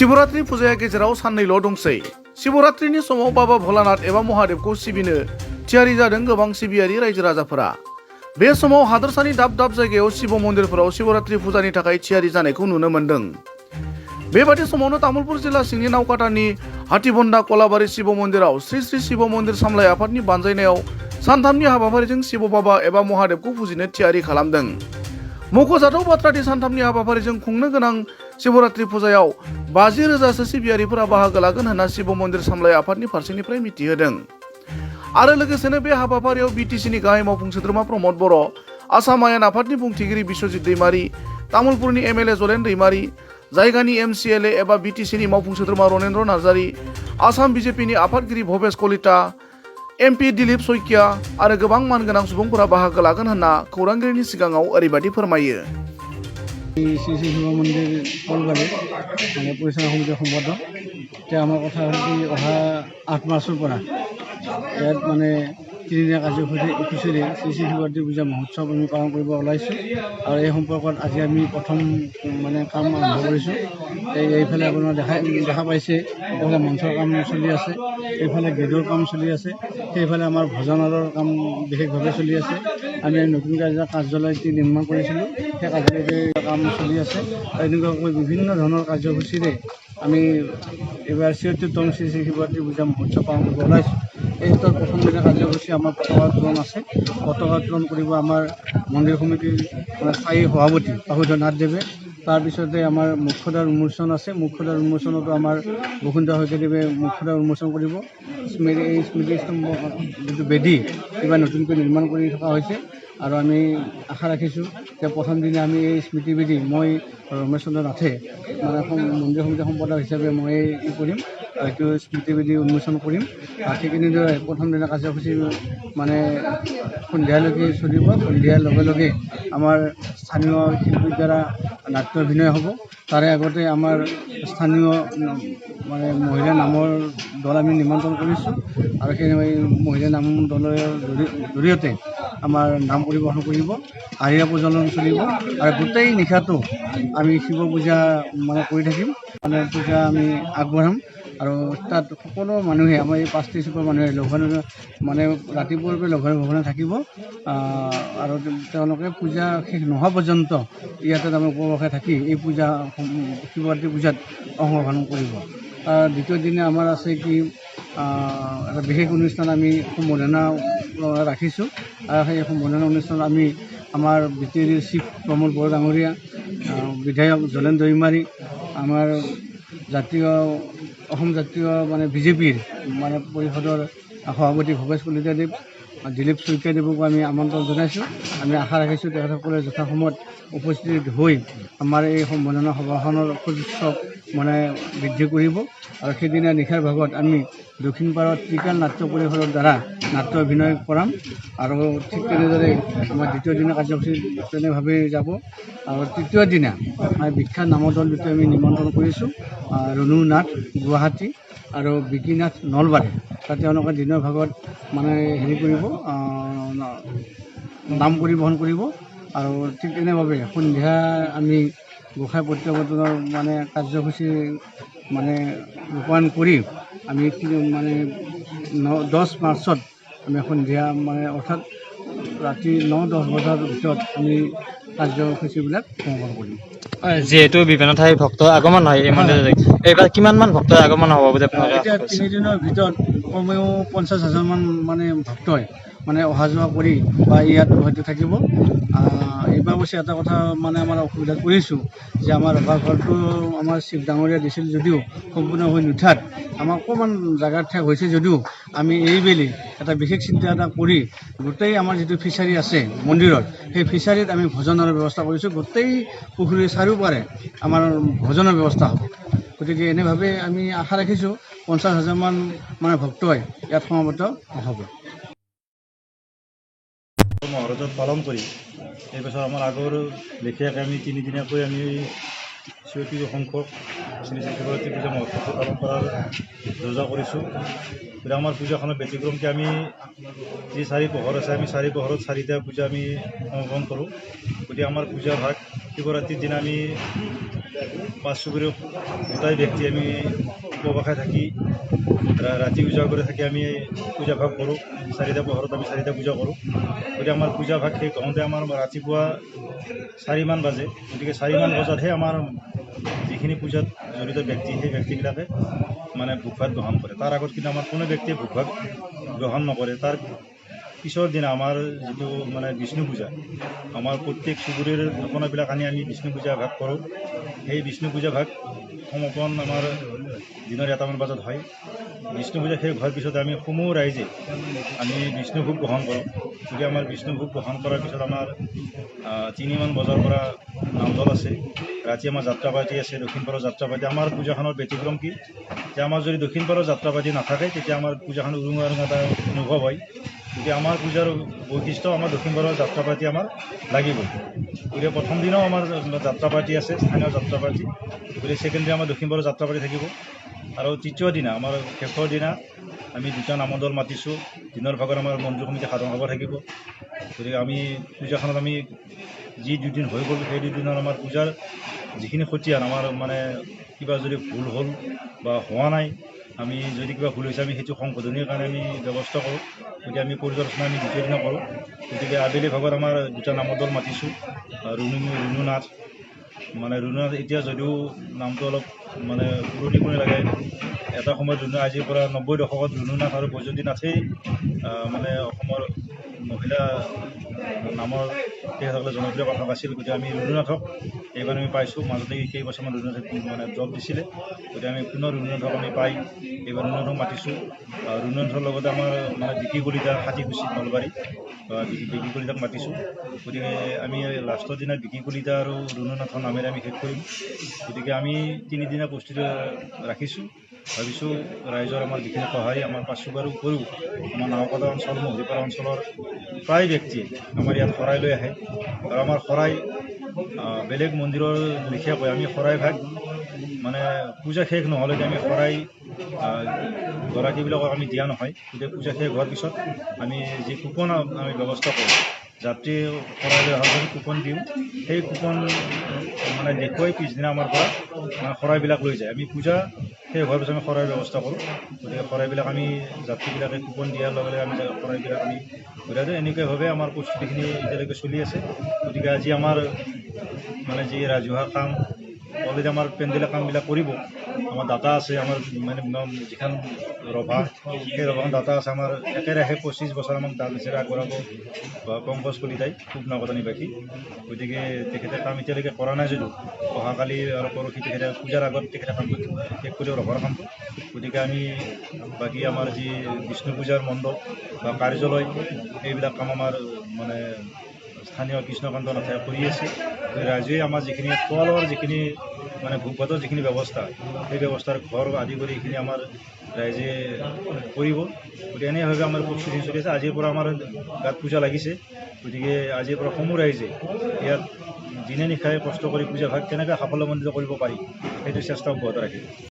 शिवरात्रि फुजाया गेजेराव साननैल' दंसै। शिवरात्रिनि समाव बाबा भोलानाथ एबा महादेवखौ सिबिनो थियारि जादों गोबां सिबियारि रायजो राजाफोरा। बे समाव हादोरसानि दाब दाब जायगायाव शिव मन्दिरफोराव शिवरात्रि फुजानि थाखाय थियारि जानायखौ नुनो मोन्दों। बेबादि समावनो तामुलपुर जिल्ला सिंनि नावकाटानि हातिबन्दा कलाबारि शिव मन्दिराव श्री श्री शिव मन्दिर सामलाय आफादनि बानजायनायाव सानथामनि हाबाफारिजों शिव बाबा एबा महादेवखौ फुजिनो थियारि खालामदों। मख'जाथाव बाथ्रादि सानथामनि हाबाफारिजों खुंनो गोनां शिवरात्रि फुजायाव 50,000सो सिबियारिफोरा बाहागो लागोन होनना शिव मन्दिर सामलाय आफादनि फारसेनिफ्राय मिथिहोदों। आरो लोगोसेनो बे हाबाफारियाव बिटिसिनि गाहाय मावफुं सोद्रोमा प्रमद बर', आसाम आयेन आफादनि बुंथिगिरि बिश्वजित दैमारि, तामुलपुरनि एमएलए जलेन दैमारि, जायगानि एमसिएलए एबा बिटिसिनि मावफुं सोद्रोमा रनेन्द्र नार्जारि, आसाम बिजेपिनि आफादगिरि भबेश कलिता, एमपि दिलीप सयकिया आरो गोबां मानगोनां सुबुंफोरा बाहागो लागोन होनना खौरांगिरिनि सिगाङाव ओरैबायदि फोरमायो। শ্ৰী শ্ৰী শিৱ মন্দিৰ কলবাৰী মানে পৰিচালনা সমিতিৰ সম্পাদক। এতিয়া আমাৰ কথা হ'ল কি অহা 8 মাৰ্চৰ পৰা ইয়াত মানে তিনিদিনীয়া কাৰ্যসূচীৰে শ্ৰী শ্ৰী শিৱৰাত্ৰি পূজা মহোৎসৱ আমি পালন কৰিব ওলাইছোঁ। আৰু এই সম্পৰ্কত আজি আমি প্ৰথম মানে কাম আৰম্ভ কৰিছোঁ। এইফালে আপোনাৰ দেখা পাইছে, এইফালে মঞ্চৰ কাম চলি আছে, এইফালে গেটৰ কাম চলি আছে, সেইফালে আমাৰ ভজনালৰ কাম বিশেষভাৱে চলি আছে। আমি নতুনকৈ এটা কাৰ্যালয় নিৰ্মাণ কৰিছিলোঁ, সেই কাৰ্যালয়ৰ কাম চলি আছে। এনেকুৱাকৈ বিভিন্ন ধৰণৰ কাৰ্যসূচীৰে আমি এইবাৰ ৭৬তম শ্ৰী শ্ৰী শিৱৰাত্ৰি পূজা মহোৎসৱ পালন কৰিব ওলাইছোঁ। এই প্ৰথম দিনা কাৰ্যসূচী আমাৰ পতাকা উত্তোলন আছে। পতাকা উত্তোলন কৰিব আমাৰ মন্দিৰ সমিতিৰ স্থায়ী সভাপতি বাহুধৰ নাথদেৱে। তাৰপিছতে আমাৰ মুখ্যদ্বাৰ উন্মোচন আছে। মুখ্যদ্বাৰ উন্মোচনতো আমাৰ বসুন্ধৰা শইকীয়াদেৱে মুখ্যদ্বাৰ উন্মোচন কৰিব। এই স্মৃতিস্তম্ভ যিটো বেদী কিবা নতুনকৈ নিৰ্মাণ কৰি থকা হৈছে। আৰু আমি আশা ৰাখিছোঁ যে প্ৰথম দিনা আমি এই স্মৃতিবেদী মই ৰমেশ চন্দ্ৰ নাথে মানে মন্দিৰ সমিতিৰ সম্পাদক হিচাপে মই কৰিম, এইটো স্মৃতিবেদী উন্মোচন কৰিম। ঠিক এনেদৰে প্ৰথম দিনা কাৰ্যসূচী মানে সন্ধিয়ালৈকে চলিব। সন্ধিয়াৰ লগে লগে আমাৰ স্থানীয় শিল্পীৰ দ্বাৰা নাট্য অভিনয় হ'ব। তাৰে আগতে আমাৰ স্থানীয় মানে মহিলা নামৰ দল আমি নিমন্ত্ৰণ কৰিছোঁ। আৰু সেই মহিলা নাম দলৰ জৰিয়তে আমাৰ নাম পৰিৱেশন কৰিব, আৰিয়া প্ৰজ্বলন চলিব। আৰু গোটেই নিশাটো আমি শিৱ পূজা মানে কৰি থাকিম, মানে পূজা আমি আগবঢ়াম। আৰু তাত সকলো মানুহে আমাৰ এই 5টি চুকৰ মানুহে লঘোণে মানে ৰাতিপুৱাৰ পৰা লঘোণে থাকিব। আৰু তেওঁলোকে পূজা শেষ নোহোৱা পৰ্যন্ত ইয়াতে তাৰমানে উপবাসে থাকি এই পূজা শিৱৰাত্ৰি পূজাত অংশগ্ৰহণ কৰিব। দ্বিতীয় দিনা আমাৰ আছে কি এটা বিশেষ অনুষ্ঠান আমি সম্বৰ্ধনা ৰাখিছোঁ। আৰু সেই সম্বৰ্ধনা অনুষ্ঠানত আমি আমাৰ বিটিআৰিৰ চিফ প্ৰমোদ বড়ো ডাঙৰীয়া, বিধায়ক জলেন দৈমাৰী, আমাৰ অসম জাতীয় মানে বিজেপিৰ মানে পৰিষদৰ সভাপতি ভৱেশ কলিতাদেৱ, দিলীপ শইকীয়াদেৱকো আমি আমন্ত্ৰণ জনাইছোঁ। আমি আশা ৰাখিছোঁ তেখেতসকলে যথাসময়ত উপস্থিত হৈ আমাৰ এই সম্বৰ্ধনা সভাখনৰ সুযোগ মানে বৃদ্ধি কৰিব। আৰু সেইদিনা নিশাৰ ভাগত আমি দক্ষিণ পাৰত ত্ৰিকাল নাট্য পৰিষদৰ দ্বাৰা নাট্য অভিনয় কৰাম। আৰু ঠিক তেনেদৰে আমাৰ দ্বিতীয় দিনা কাৰ্যসূচী তেনেভাৱেই যাব। আৰু তৃতীয় দিনা বিখ্যাত নামৰ দল দুটা আমি নিমন্ত্ৰণ কৰিছোঁ, ৰুণু নাথ গুৱাহাটী আৰু বিকি নাথ নলবাৰী। তাত তেওঁলোকে দিনৰ ভাগত মানে হেৰি কৰিব, নাম পৰিবহণ কৰিব। আৰু ঠিক তেনেভাৱে সন্ধিয়া আমি গোঁসাই প্ৰত্যাৱৰ্তনৰ মানে কাৰ্যসূচী মানে ৰূপায়ণ কৰি আমি মানে 10 মাৰ্চত আমি সন্ধিয়া মানে অৰ্থাৎ ৰাতি 9-10 বজাৰ ভিতৰত আমি কাৰ্যসূচীবিলাক সমাপন কৰিম। যিহেতু বিভিন্ন ঠাইৰ ভক্ত আগমন হয় এই মন্দিৰলৈ, এইবাৰ কিমানমান ভক্তৰ আগমন হ'ব বুলি আপোনালোকে? এতিয়া 3 দিনৰ ভিতৰত কমেও 50,000 মান মানে ভক্তই মানে অহা যোৱা কৰি বা ইয়াত হয়তো থাকিব। এইবাৰ অৱশ্যে এটা কথা মানে আমাৰ অসুবিধাত পৰিছোঁ যে আমাৰ ৰভাঘৰটো আমাৰ চিফ ডাঙৰীয়া দিছিল যদিও সম্পূৰ্ণ হৈ নুঠাত আমাৰ অকণমান জাগাৰ ঠেক হৈছে যদিও আমি এইবেলি এটা বিশেষ চিন্তা এটা কৰি গোটেই আমাৰ যিটো ফিচাৰী আছে মন্দিৰত, সেই ফিচাৰীত আমি ভজনৰ ব্যৱস্থা কৰিছোঁ। গোটেই পুখুৰীৰ চাৰিওপাৰে আমাৰ ভজনৰ ব্যৱস্থা হ'ব। গতিকে এনেভাৱে আমি আশা ৰাখিছোঁ 50,000 মান মানে ভক্তই ইয়াত সমাবেত হ'ব। মহাৰাজত পালন কৰি এইবছৰ আমাৰ আগৰ লেখীয়াকৈ আমি তিনিদিনীয়াকৈ আমি 37 সংখ্যক শ্ৰী শ্ৰী শিৱৰাত্ৰি পূজা মহোৎসৱ পালন কৰাৰ যোজনা কৰিছোঁ। গতিকে আমাৰ পূজাখনৰ ব্যতিক্ৰমকৈ আমি যি 4 পোহৰ আছে, আমি 4 পোহৰত 4টা পূজা আমি অংশগ্ৰহণ কৰোঁ। গতিকে আমাৰ পূজা ভাগ শিৱৰাত্ৰিৰ দিনা আমি পাঁচ চুবুৰীৰ গোটাই ব্যক্তি আমি উপবাসে থাকি ৰাতি উজাগৰে থাকি আমি পূজা ভাগ কৰোঁ। 4টা পোহৰত আমি 4টা পূজা কৰোঁ। গতিকে আমাৰ পূজা ভাগ শেষ হওঁতে আমাৰ ৰাতিপুৱা 4 মান বাজে। গতিকে 4 মান বজাতহে আমাৰ যিখিনি পূজাত জড়িত ব্যক্তি সেই ব্যক্তিবিলাকে মানে ভোগ ভাত গ্ৰহণ কৰে। তাৰ আগত কিন্তু আমাৰ কোনো ব্যক্তিয়ে ভোগ ভাত গ্ৰহণ নকৰে। তাৰ পিছৰ দিনা আমাৰ যিটো মানে বিষ্ণু পূজা, আমাৰ প্ৰত্যেক চুবুৰীৰ দোকানবিলাক আনি আমি বিষ্ণু পূজা ভাগ কৰোঁ। সেই বিষ্ণু পূজা ভাগ সমাপন আমাৰ দিনৰ 1 মান বজাত হয়। বিষ্ণু পূজা শেষ হোৱাৰ পিছত আমি সমূহ ৰাইজে আমি বিষ্ণু ভোগ গ্ৰহণ কৰোঁ। গতিকে আমাৰ বিষ্ণু ভোগ গ্ৰহণ কৰাৰ পিছত আমাৰ 3 মান বজাৰ পৰা নামঘৰ আছে। ৰাতি আমাৰ যাত্ৰা পাৰ্টি আছে, দক্ষিণপাৰৰ যাত্ৰা পাৰ্টি। আমাৰ পূজাখনৰ ব্যতিক্ৰম কি যে আমাৰ যদি দক্ষিণপাৰৰ যাত্ৰা পাৰ্টি নাথাকে তেতিয়া আমাৰ পূজাখন উৰুঙা উৰুঙা এটা অনুভৱ হয়। গতিকে আমাৰ পূজাৰ বৈশিষ্ট্য আমাৰ দক্ষিণপাৰৰ যাত্ৰা পাৰ্টি আমাৰ লাগিবই। গতিকে প্ৰথম দিনাও আমাৰ যাত্ৰা পাৰ্টি আছে, স্থানীয় যাত্ৰা পাৰ্টি। গতিকে ছেকেণ্ড ডে আমাৰ দক্ষিণপাৰৰ যাত্ৰা পাৰ্টি থাকিব। আৰু তৃতীয় দিনা আমাৰ শেষৰ দিনা আমি 2টা নামৰ দল মাতিছোঁ। দিনৰ ভাগত আমাৰ মন্দিৰ সমিতি সাধাৰণ সভা থাকিব। গতিকে আমি পূজাখনত আমি যি 2 দিন হৈ গ'ল সেই 2 দিনৰ আমাৰ পূজাৰ যিখিনি খতিয়ান আমাৰ মানে কিবা যদি ভুল হ'ল বা হোৱা নাই, আমি যদি কিবা ভুল হৈছে আমি সেইটো সংশোধনীৰ কাৰণে আমি ব্যৱস্থা কৰোঁ। গতিকে আমি পৰ্যালোচনা আমি 2টা দিনা কৰোঁ। গতিকে আবেলি ভাগত আমাৰ 2টা নামৰ দল মাতিছোঁ। ৰুণু নাথ মানে ৰুণু নাথ এতিয়া যদিও নামটো অলপ মানে পুৰণি লাগে। এটা সময়ত আজিৰ পৰা 90 দশকত ৰুণু নাথ আৰু বৈজয়ন্তী নাথেই মানে অসমৰ মহিলা নামৰ তেখেতসকলে জনপ্ৰিয় পাঠক আছিল। গতিকে আমি ৰুণু নাথক এইবাৰ আমি পাইছোঁ। মাজতে কেইবছৰমান ৰুণু নাথে মানে জব দিছিলে। গতিকে আমি পুনৰ ৰুণু নাথক আমি পাই এইবাৰ ৰুণু নাথক মাতিছোঁ। ৰুণু নাথৰ লগতে আমাৰ মানে বিকি কলিতা হাতীকুছি নলবাৰী বিকি কলিতাক মাতিছোঁ। গতিকে আমি লাষ্টৰ দিনা বিকি কলিতা আৰু ৰুণু নাথৰ নামেৰে আমি শেষ কৰিম। গতিকে আমি 3 দিনা প্ৰস্তুতি ৰাখিছোঁ। ভাবিছোঁ ৰাইজৰ আমাৰ যিখিনি সহায় আমাৰ পাঁচচুবাৰ উপৰিও আমাৰ নাওকটা অঞ্চল মহৰীপাৰা অঞ্চলৰ প্ৰায় ব্যক্তিয়ে আমাৰ ইয়াত শৰাই লৈ আহে। আৰু আমাৰ শৰাই বেলেগ মন্দিৰৰ লেখীয়াকৈ আমি শৰাই ভাগ মানে পূজা শেষ নহ'লৈকে আমি শৰাই গৰাকীবিলাকক আমি দিয়া নহয়। গতিকে পূজা শেষ হোৱাৰ পিছত আমি যি কুপন আমি ব্যৱস্থা কৰোঁ, যাত্ৰী শৰাই লৈ অহাৰ কুপন দিওঁ। সেই কুপন মানে দেখুৱাই পিছদিনা আমাৰ পৰা মানে শৰাইবিলাক লৈ যায়। আমি পূজা শেষ হোৱাৰ পিছত আমি শৰাইৰ ব্যৱস্থা কৰোঁ। গতিকে শৰাইবিলাক আমি যাত্ৰীবিলাকে কুপন দিয়াৰ লগে লগে আমি শৰাইবিলাক আমি ঘূৰাই দিওঁ। এনেকুৱাভাৱে আমাৰ প্ৰস্তুতিখিনি এতিয়ালৈকে চলি আছে। গতিকে আজি আমাৰ মানে যি ৰাজহুৱা কাম অলৰেডি আমাৰ পেণ্ডেলৰ কামবিলাক কৰিব। আমাৰ ডাটা আছে, আমাৰ মানে যিখন ৰভা সেই ৰভাখন ডাটা আছে। আমাৰ একেৰাহে 25 বছৰ আমাক দান হিচাপে আগবঢ়াব পংকজ কলিতাই পূব নকটা নিবাসী। গতিকে তেখেতে কাম এতিয়ালৈকে কৰা নাই যদিও অহাকালি আৰু পৰহি তেখেতে পূজাৰ আগত তেখেতে কামটো শেষ কৰিব ৰভাৰ কামটো। গতিকে আমি বাকী আমাৰ যি বিষ্ণু পূজাৰ মণ্ডপ বা কাৰ্যালয় এইবিলাক কাম আমাৰ মানে স্থানীয় কৃষ্ণকান্ত নাথে কৰি আছে। ৰাইজে আমাৰ যিখিনি খোৱা লোৱাৰ যিখিনি মানে ভোগ ভাতৰ যিখিনি ব্যৱস্থা সেই ব্যৱস্থাৰ ঘৰ আদি কৰি এইখিনি আমাৰ ৰাইজে কৰিব। গতিকে এনেভাৱে আমাৰ প্ৰস্তুতি চলি আছে। আজিৰ পৰা আমাৰ গাত পূজা লাগিছে। গতিকে আজিৰ পৰা সমূহ ৰাইজে ইয়াত দিনে নিশাই কষ্ট কৰি পূজা ভাগ কেনেকৈ সাফল্যমণ্ডিত কৰিব পাৰি সেইটো চেষ্টা অব্যাহত ৰাখিব।